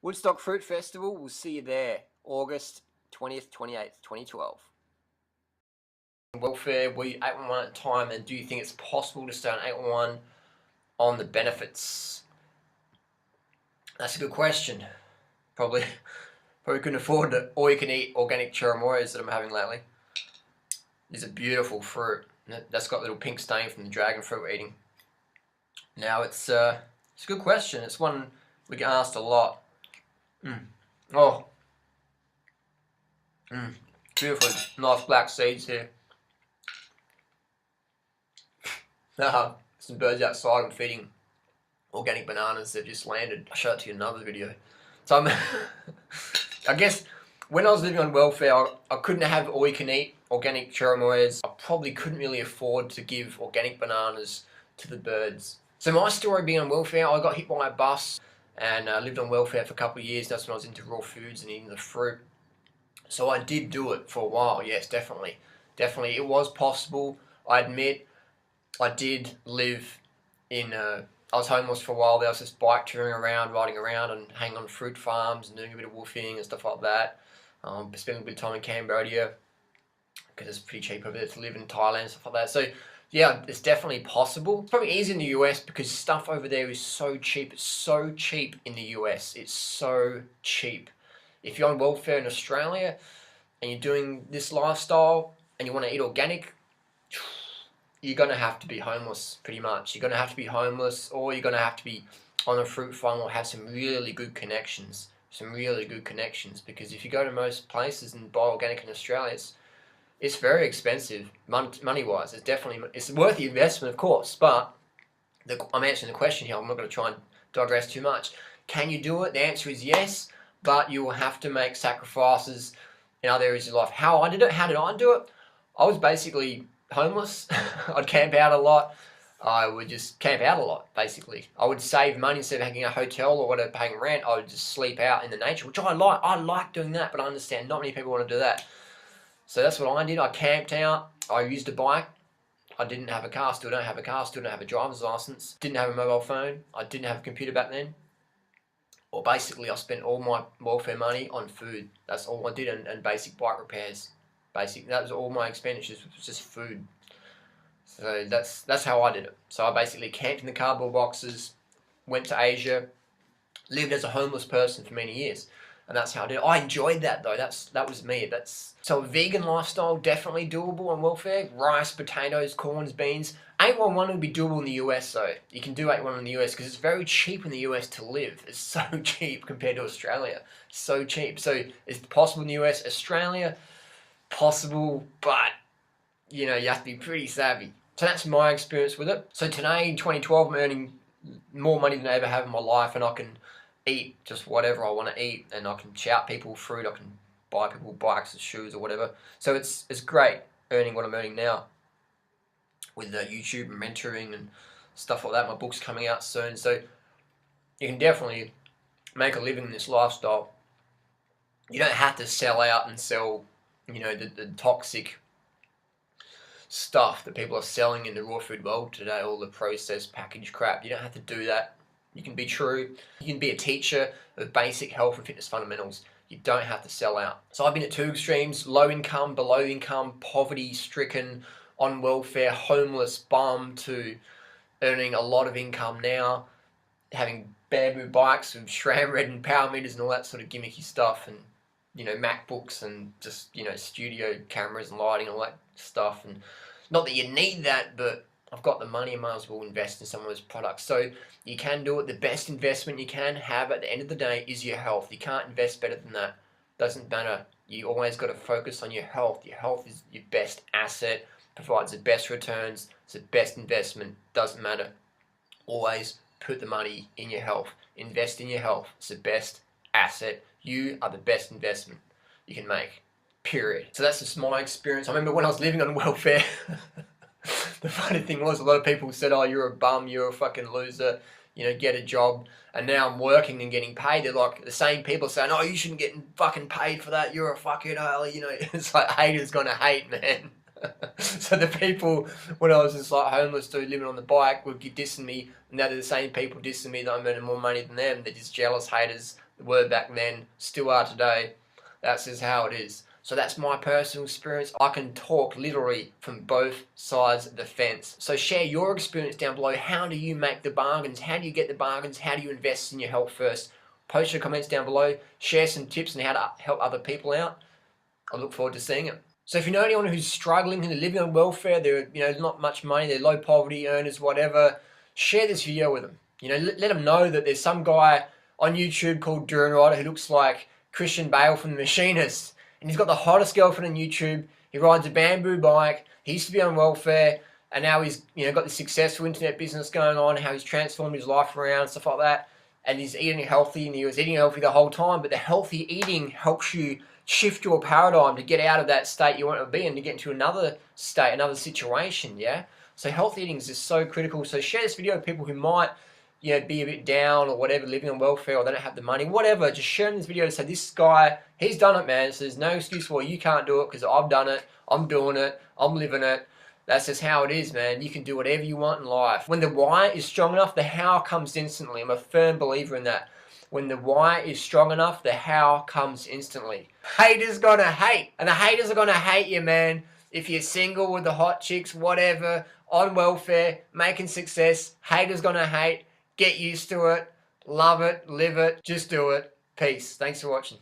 Woodstock Fruit Festival, we'll see you there, August 20th, 28th, 2012. Welfare, were you 811 at the time, and do you think it's possible to stay on 811 on the benefits? That's a good question. Probably couldn't afford the all-you-can-eat organic churros that I'm having lately. It's a beautiful fruit. That's got a little pink stain from the dragon fruit we're eating. Now it's a good question. It's one we get asked a lot. Beautiful, nice black seeds here. Some birds outside. I'm feeding organic bananas. They've just landed. I'll show it to you in another video. So I guess when I was living on welfare, I couldn't have all you can eat organic churros. I probably couldn't really afford to give organic bananas to the birds. So my story being on welfare, I got hit by a bus and lived on welfare for a couple of years. That's when I was into raw foods and eating the fruit. So I did do it for a while. Yes, definitely. Definitely. It was possible. I admit I did live in I was homeless for a while. There was just bike touring around, riding around and hanging on fruit farms and doing a bit of woofing and stuff like that. Spending a bit of time in Cambodia because it's pretty cheap over there to live in Thailand and stuff like that. So yeah, it's definitely possible. It's probably easy in the US because stuff over there is so cheap. It's so cheap in the US. It's so cheap. If you're on welfare in Australia and you're doing this lifestyle and you want to eat organic, you're going to have to be homeless pretty much. You're going to have to be homeless, or you're going to have to be on a fruit farm or have some really good connections. Because if you go to most places and buy organic in Australia, it's very expensive money-wise. It's worth the investment, of course, but I'm answering the question here. I'm not going to try and digress too much. Can you do it? The answer is yes, but you will have to make sacrifices in other areas of life. How did I do it? I was basically homeless. I'd camp out a lot. I would just camp out a lot, basically. I would save money instead of having a hotel or whatever, paying rent. I would just sleep out in the nature, which I like. I like doing that, but I understand not many people want to do that. So that's what I did. I camped out. I used a bike. I didn't have a car. Still don't have a car. Still don't have a driver's license. Didn't have a mobile phone. I didn't have a computer back then. Or basically, I spent all my welfare money on food. That's all I did, and basic bike repairs. That was all my expenditures. It was just food. So that's how I did it. So I basically camped in the cardboard boxes, went to Asia, lived as a homeless person for many years, and that's how I did it. I enjoyed that though. That was me. So a vegan lifestyle, definitely doable on welfare. Rice, potatoes, corns, beans. 811 would be doable in the US though. You can do 811 in the US because it's very cheap in the US to live. It's so cheap compared to Australia. So cheap. So it's possible in the US. Australia, possible, but you have to be pretty savvy. So that's my experience with it. So today in 2012, I'm earning more money than I ever have in my life, and I can eat just whatever I want to eat, and I can shout people fruit, I can buy people bikes and shoes or whatever. So it's great earning what I'm earning now with YouTube and mentoring and stuff like that. My book's coming out soon, so you can definitely make a living in this lifestyle. You don't have to sell out and sell, the toxic stuff that people are selling in the raw food world today, all the processed packaged crap. You don't have to do that. You can be true. You can be a teacher of basic health and fitness fundamentals. You don't have to sell out. So I've been at two extremes: low income, below income, poverty stricken, on welfare, homeless, bum, to earning a lot of income now, having bamboo bikes with SRAM red and power meters and all that sort of gimmicky stuff, and MacBooks and just studio cameras and lighting and all that stuff. And not that you need that, but I've got the money, I might as well invest in some of those products. So you can do it. The best investment you can have at the end of the day is your health. You can't invest better than that. Doesn't matter. You always got to focus on your health. Your health is your best asset, provides the best returns, it's the best investment. Doesn't matter. Always put the money in your health. Invest in your health. It's the best asset. You are the best investment you can make. Period. So that's just my experience. I remember when I was living on welfare, the funny thing was a lot of people said, oh, you're a bum, you're a fucking loser, get a job. And now I'm working and getting paid. They're like, the same people saying, oh, you shouldn't get fucking paid for that, you're a fucking it's like haters gonna hate, man. So the people, when I was just like homeless dude living on the bike, would keep dissing me, and now they're the same people dissing me that I'm earning more money than them. They're just jealous haters, were back then, still are today. That's just how it is. So that's my personal experience. I can talk literally from both sides of the fence. So share your experience down below. How do you make the bargains? How do you get the bargains? How do you invest in your health first? Post your comments down below. Share some tips on how to help other people out. I look forward to seeing it. So if you know anyone who's struggling and they're living on welfare, they're not much money, they're low poverty earners, whatever, share this video with them. Let them know that there's some guy on YouTube called Durianrider who looks like Christian Bale from The Machinist, and he's got the hottest girlfriend on YouTube. He rides a bamboo bike. He used to be on welfare, and now he's got this successful internet business going on. How he's transformed his life around, stuff like that, and he's eating healthy, and he was eating healthy the whole time. But the healthy eating helps you shift your paradigm to get out of that state you want to be in, to get into another state, another situation. Yeah. So healthy eating is just so critical. So share this video with people who might be a bit down or whatever, living on welfare, or they don't have the money, whatever. Just share this video to say, this guy, he's done it, man. So there's no excuse why you can't do it, because I've done it, I'm doing it, I'm living it. That's just how it is, man. You can do whatever you want in life. When the why is strong enough, the how comes instantly. I'm a firm believer in that. When the why is strong enough, the how comes instantly. Haters gonna hate. And the haters are gonna hate you, man. If you're single with the hot chicks, whatever, on welfare, making success, haters gonna hate. Get used to it. Love it. Live it. Just do it. Peace. Thanks for watching.